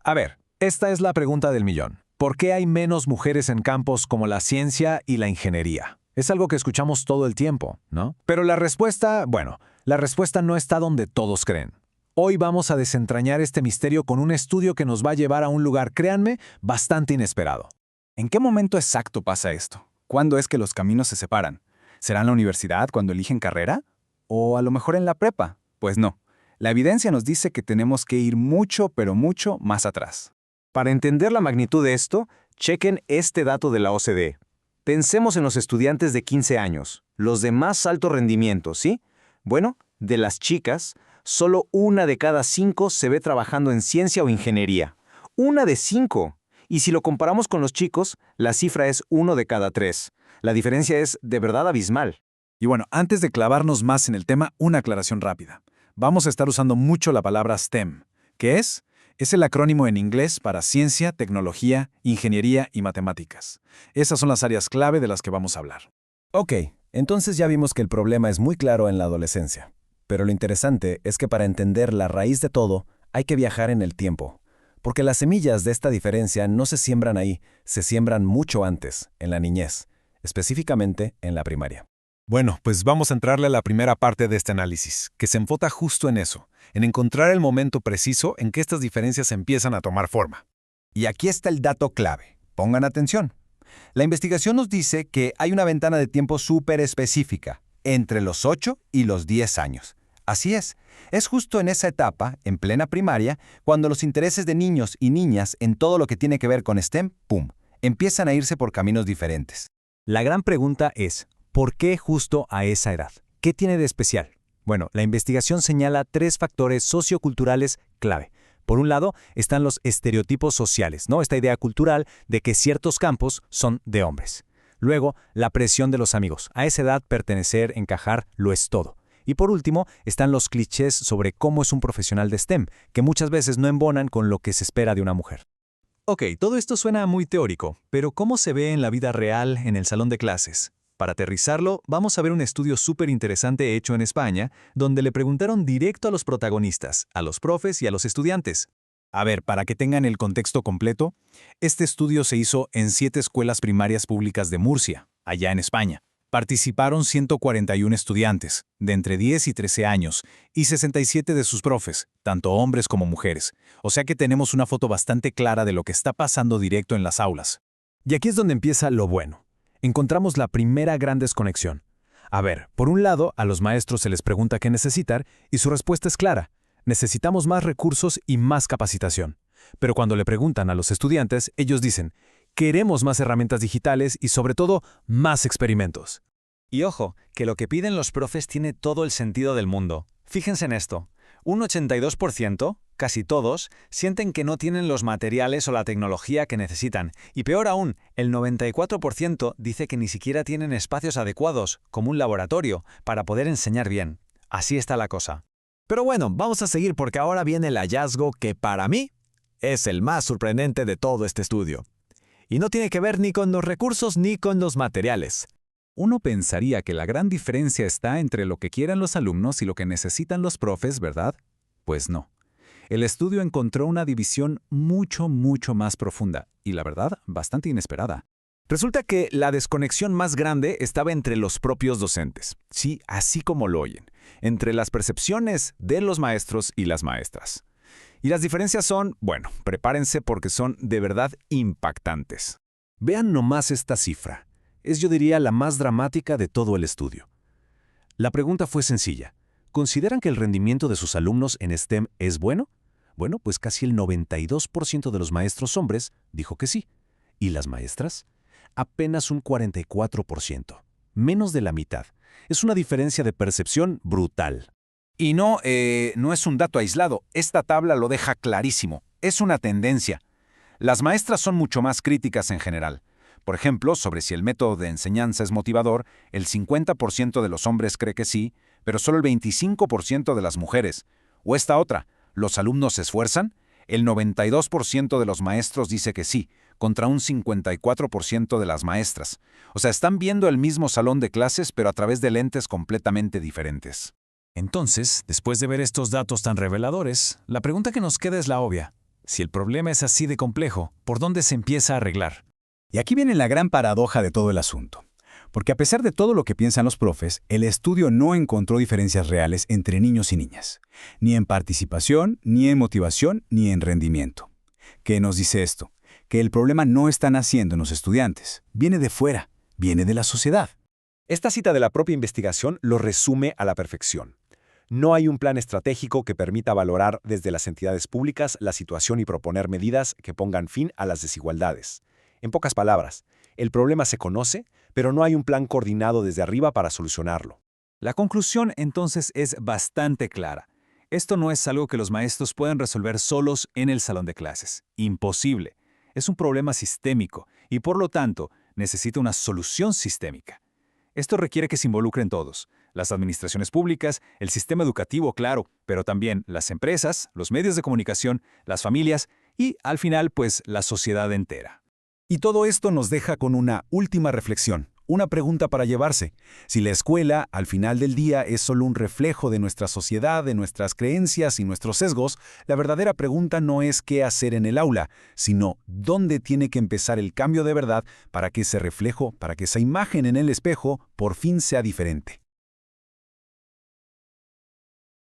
A ver, esta es la pregunta del millón. ¿Por qué hay menos mujeres en campos como la ciencia y la ingeniería? Es algo que escuchamos todo el tiempo, ¿no? Pero la respuesta no está donde todos creen. Hoy vamos a desentrañar este misterio con un estudio que nos va a llevar a un lugar, créanme, bastante inesperado. ¿En qué momento exacto pasa esto? ¿Cuándo es que los caminos se separan? ¿Será en la universidad cuando eligen carrera? ¿O a lo mejor en la prepa? Pues no. La evidencia nos dice que tenemos que ir mucho, pero mucho más atrás. Para entender la magnitud de esto, chequen este dato de la OCDE. Pensemos en los estudiantes de 15 años, los de más alto rendimiento, ¿sí? Bueno, de las chicas, solo 1 de cada 5 se ve trabajando en ciencia o ingeniería. 1 de 5. Y si lo comparamos con los chicos, la cifra es 1 de cada 3. La diferencia es de verdad abismal. Y bueno, antes de clavarnos más en el tema, una aclaración rápida. Vamos a estar usando mucho la palabra STEM. ¿Qué es? Es el acrónimo en inglés para ciencia, tecnología, ingeniería y matemáticas. Esas son las áreas clave de las que vamos a hablar. Ok, entonces ya vimos que el problema es muy claro en la adolescencia. Pero lo interesante es que para entender la raíz de todo, hay que viajar en el tiempo. Porque las semillas de esta diferencia no se siembran ahí, se siembran mucho antes, en la niñez, específicamente en la primaria. Bueno, pues vamos a entrarle a la primera parte de este análisis, que se enfoca justo en eso, en encontrar el momento preciso en que estas diferencias empiezan a tomar forma. Y aquí está el dato clave. Pongan atención. La investigación nos dice que hay una ventana de tiempo súper específica, entre los 8 y los 10 años. Así es justo en esa etapa, en plena primaria, cuando los intereses de niños y niñas en todo lo que tiene que ver con STEM, ¡pum!, empiezan a irse por caminos diferentes. La gran pregunta es, ¿por qué justo a esa edad? ¿Qué tiene de especial? Bueno, la investigación señala 3 factores socioculturales clave. Por un lado, están los estereotipos sociales, ¿no? Esta idea cultural de que ciertos campos son de hombres. Luego, la presión de los amigos. A esa edad, pertenecer, encajar, lo es todo. Y por último, están los clichés sobre cómo es un profesional de STEM, que muchas veces no embonan con lo que se espera de una mujer. Ok, todo esto suena muy teórico, pero ¿cómo se ve en la vida real en el salón de clases? Para aterrizarlo, vamos a ver un estudio súper interesante hecho en España, donde le preguntaron directo a los protagonistas, a los profes y a los estudiantes. A ver, para que tengan el contexto completo, este estudio se hizo en 7 escuelas primarias públicas de Murcia, allá en España. Participaron 141 estudiantes, de entre 10 y 13 años, y 67 de sus profes, tanto hombres como mujeres. O sea que tenemos una foto bastante clara de lo que está pasando directo en las aulas. Y aquí es donde empieza lo bueno. Encontramos la primera gran desconexión. A ver, por un lado, a los maestros se les pregunta qué necesitan y su respuesta es clara. Necesitamos más recursos y más capacitación. Pero cuando le preguntan a los estudiantes, ellos dicen, queremos más herramientas digitales y sobre todo, más experimentos. Y ojo, que lo que piden los profes tiene todo el sentido del mundo. Fíjense en esto. Un 82%, casi todos, sienten que no tienen los materiales o la tecnología que necesitan. Y peor aún, el 94% dice que ni siquiera tienen espacios adecuados, como un laboratorio, para poder enseñar bien. Así está la cosa. Pero bueno, vamos a seguir porque ahora viene el hallazgo que para mí es el más sorprendente de todo este estudio. Y no tiene que ver ni con los recursos ni con los materiales. Uno pensaría que la gran diferencia está entre lo que quieran los alumnos y lo que necesitan los profes, ¿verdad? Pues no. El estudio encontró una división mucho más profunda y, la verdad, bastante inesperada. Resulta que la desconexión más grande estaba entre los propios docentes. Sí, así como lo oyen. Entre las percepciones de los maestros y las maestras. Y las diferencias son, bueno, prepárense porque son de verdad impactantes. Vean nomás esta cifra. Es, yo diría, la más dramática de todo el estudio. La pregunta fue sencilla. ¿Consideran que el rendimiento de sus alumnos en STEM es bueno? Bueno, pues casi el 92% de los maestros hombres dijo que sí. ¿Y las maestras? Apenas un 44%. Menos de la mitad. Es una diferencia de percepción brutal. Y no es un dato aislado. Esta tabla lo deja clarísimo. Es una tendencia. Las maestras son mucho más críticas en general. Por ejemplo, sobre si el método de enseñanza es motivador, el 50% de los hombres cree que sí, pero solo el 25% de las mujeres. O esta otra, ¿los alumnos se esfuerzan? El 92% de los maestros dice que sí, contra un 54% de las maestras. O sea, están viendo el mismo salón de clases, pero a través de lentes completamente diferentes. Entonces, después de ver estos datos tan reveladores, la pregunta que nos queda es la obvia. Si el problema es así de complejo, ¿por dónde se empieza a arreglar? Y aquí viene la gran paradoja de todo el asunto. Porque a pesar de todo lo que piensan los profes, el estudio no encontró diferencias reales entre niños y niñas. Ni en participación, ni en motivación, ni en rendimiento. ¿Qué nos dice esto? Que el problema no está naciendo en los estudiantes. Viene de fuera, viene de la sociedad. Esta cita de la propia investigación lo resume a la perfección. No hay un plan estratégico que permita valorar desde las entidades públicas la situación y proponer medidas que pongan fin a las desigualdades. En pocas palabras, el problema se conoce, pero no hay un plan coordinado desde arriba para solucionarlo. La conclusión entonces es bastante clara. Esto no es algo que los maestros puedan resolver solos en el salón de clases. Imposible. Es un problema sistémico y, por lo tanto, necesita una solución sistémica. Esto requiere que se involucren todos. Las administraciones públicas, el sistema educativo, claro, pero también las empresas, los medios de comunicación, las familias y, al final, pues, la sociedad entera. Y todo esto nos deja con una última reflexión, una pregunta para llevarse. Si la escuela, al final del día, es solo un reflejo de nuestra sociedad, de nuestras creencias y nuestros sesgos, la verdadera pregunta no es qué hacer en el aula, sino dónde tiene que empezar el cambio de verdad para que ese reflejo, para que esa imagen en el espejo, por fin sea diferente.